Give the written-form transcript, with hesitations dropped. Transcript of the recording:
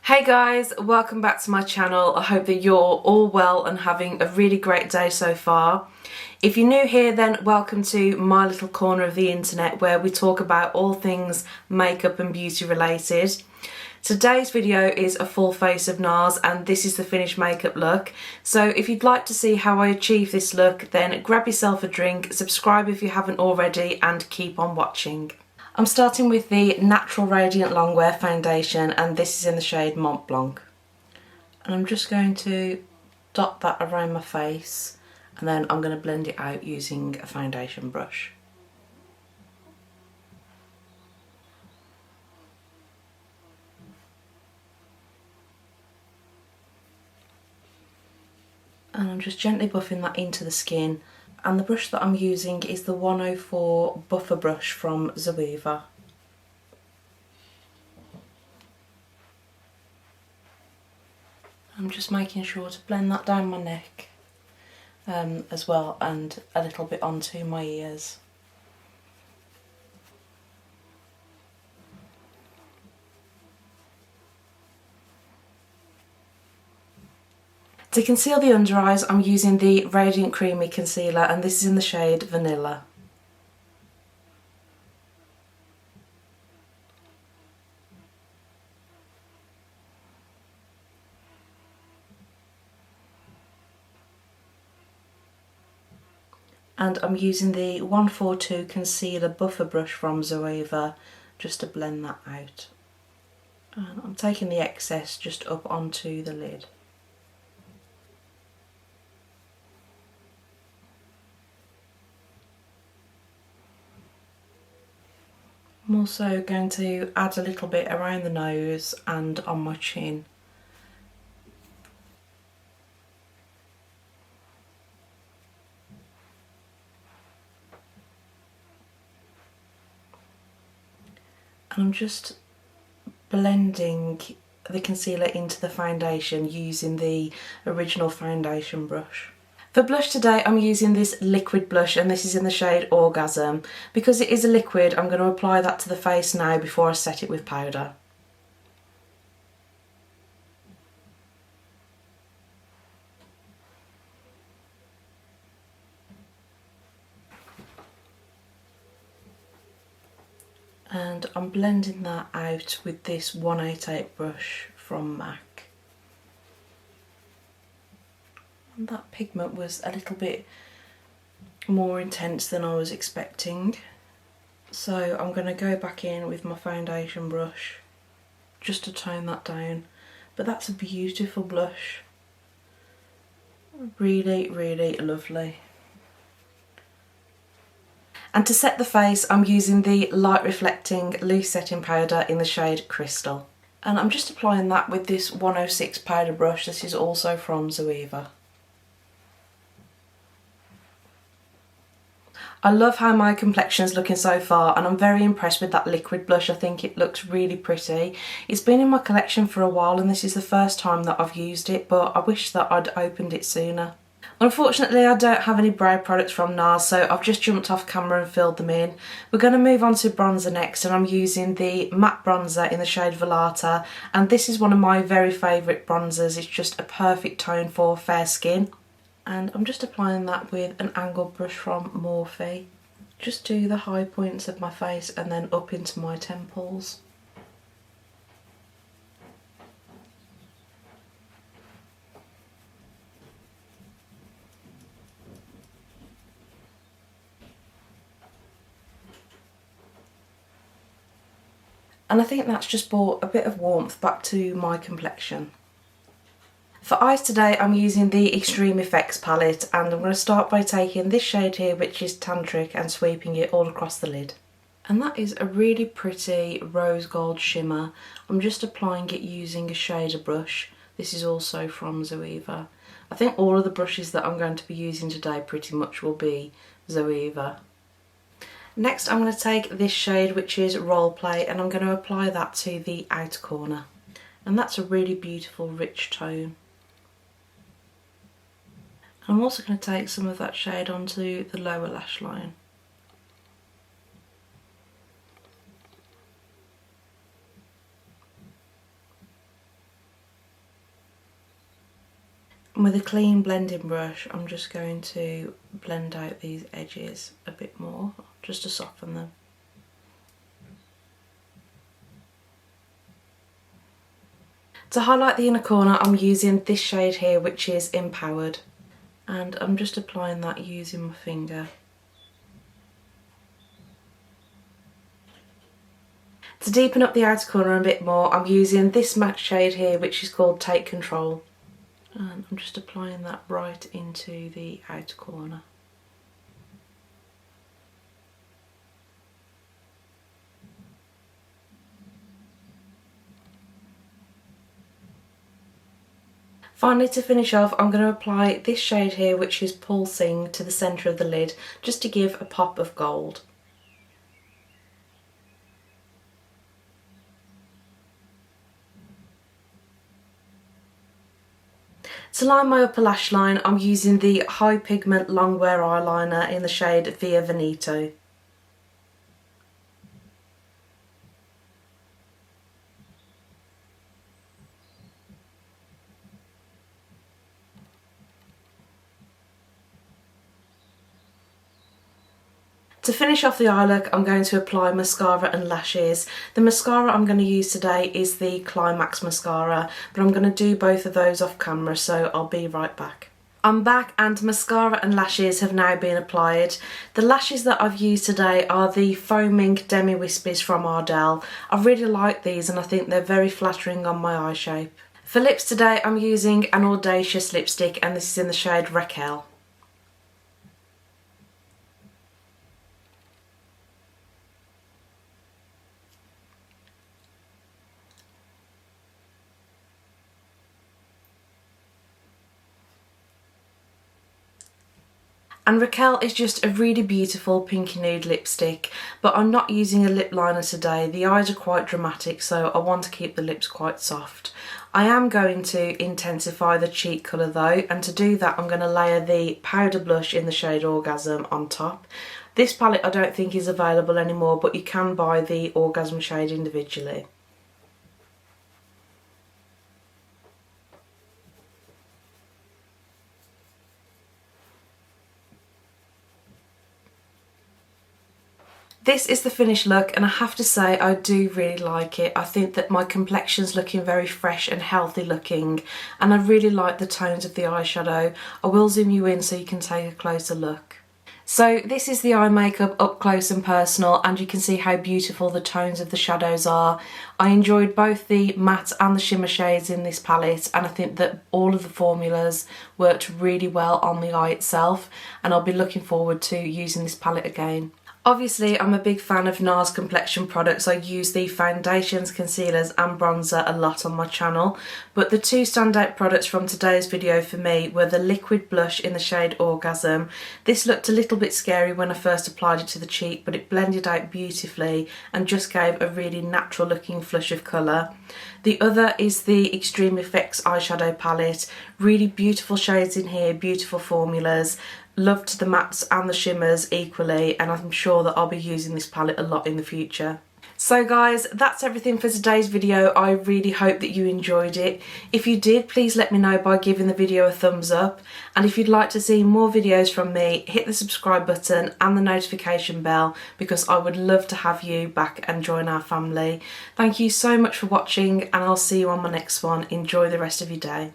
Hey guys, welcome back to my channel. I hope that you're all well and having a really great day so far. If you're new here, then welcome to my little corner of the internet where we talk about all things makeup and beauty related. Today's video is a full face of NARS and this is the finished makeup look. So if you'd like to see how I achieve this look, then grab yourself a drink, subscribe if you haven't already, and keep on watching. I'm starting with the Natural Radiant Longwear foundation, and this is in the shade Mont Blanc. And I'm just going to dot that around my face, and then I'm going to blend it out using a foundation brush. And I'm just gently buffing that into the skin. And the brush that I'm using is the 104 Buffer brush from ZOEVA. I'm just making sure to blend that down my neck as well, and a little bit onto my ears. To conceal the under eyes, I'm using the Radiant Creamy Concealer, and this is in the shade Vanilla. And I'm using the 142 Concealer Buffer brush from ZOEVA just to blend that out. And I'm taking the excess just up onto the lid. I'm also going to add a little bit around the nose and on my chin. And I'm just blending the concealer into the foundation using the original foundation brush. For blush today, I'm using this liquid blush, and this is in the shade Orgasm. Because it is a liquid, I'm going to apply that to the face now before I set it with powder. And I'm blending that out with this 188 brush from MAC. And that pigment was a little bit more intense than I was expecting. So I'm going to go back in with my foundation brush just to tone that down. But that's a beautiful blush. Really, really lovely. And to set the face, I'm using the Light Reflecting Loose Setting Powder in the shade Crystal. And I'm just applying that with this 106 powder brush. This is also from ZOEVA. I love how my complexion is looking so far, and I'm very impressed with that liquid blush. I think it looks really pretty. It's been in my collection for a while and this is the first time that I've used it, but I wish that I'd opened it sooner. Unfortunately, I don't have any brow products from NARS, so I've just jumped off camera and filled them in. We're going to move on to bronzer next, and I'm using the matte bronzer in the shade Vallarta, and this is one of my very favourite bronzers. It's just a perfect tone for fair skin. And I'm just applying that with an angled brush from Morphe. Just to the high points of my face and then up into my temples. And I think that's just brought a bit of warmth back to my complexion. For eyes today, I'm using the Extreme Effects palette, and I'm going to start by taking this shade here, which is Tantric, and sweeping it all across the lid. And that is a really pretty rose gold shimmer. I'm just applying it using a shader brush. This is also from ZOEVA. I think all of the brushes that I'm going to be using today pretty much will be ZOEVA. Next, I'm going to take this shade, which is Roleplay, and I'm going to apply that to the outer corner. And that's a really beautiful, rich tone. I'm also going to take some of that shade onto the lower lash line. And with a clean blending brush, I'm just going to blend out these edges a bit more, just to soften them. To highlight the inner corner, I'm using this shade here, which is Empowered. And I'm just applying that using my finger. To deepen up the outer corner a bit more, I'm using this matte shade here, which is called Take Control. And I'm just applying that right into the outer corner. Finally, to finish off, I'm going to apply this shade here, which is Pulsing, to the centre of the lid, just to give a pop of gold. To line my upper lash line, I'm using the High-Pigment Longwear eyeliner in the shade Via Veneto. To finish off the eye look, I'm going to apply mascara and lashes. The mascara I'm going to use today is the Climax mascara, but I'm going to do both of those off camera, so I'll be right back. I'm back and mascara and lashes have now been applied. The lashes that I've used today are the Faux Mink Demi Wispies from Ardell. I really like these and I think they're very flattering on my eye shape. For lips today, I'm using an Audacious lipstick, and this is in the shade Raquel. And Raquel is just a really beautiful pinky nude lipstick, but I'm not using a lip liner today. The eyes are quite dramatic, so I want to keep the lips quite soft. I am going to intensify the cheek colour though, and to do that I'm going to layer the powder blush in the shade Orgasm on top. This palette I don't think is available anymore, but you can buy the Orgasm shade individually. This is the finished look, and I have to say I do really like it. I think that my complexion's looking very fresh and healthy looking, and I really like the tones of the eyeshadow. I will zoom you in so you can take a closer look. So this is the eye makeup up close and personal, and you can see how beautiful the tones of the shadows are. I enjoyed both the matte and the shimmer shades in this palette, and I think that all of the formulas worked really well on the eye itself, and I'll be looking forward to using this palette again. Obviously, I'm a big fan of NARS complexion products. I use the foundations, concealers and bronzer a lot on my channel, but the two standout products from today's video for me were the liquid blush in the shade Orgasm. This looked a little bit scary when I first applied it to the cheek, but it blended out beautifully and just gave a really natural looking flush of colour. The other is the Extreme Effects eyeshadow palette. Really beautiful shades in here, beautiful formulas. Loved the mattes and the shimmers equally, and I'm sure that I'll be using this palette a lot in the future. So guys, that's everything for today's video. I really hope that you enjoyed it. If you did, please let me know by giving the video a thumbs up, and if you'd like to see more videos from me, hit the subscribe button and the notification bell, because I would love to have you back and join our family. Thank you so much for watching, and I'll see you on my next one. Enjoy the rest of your day.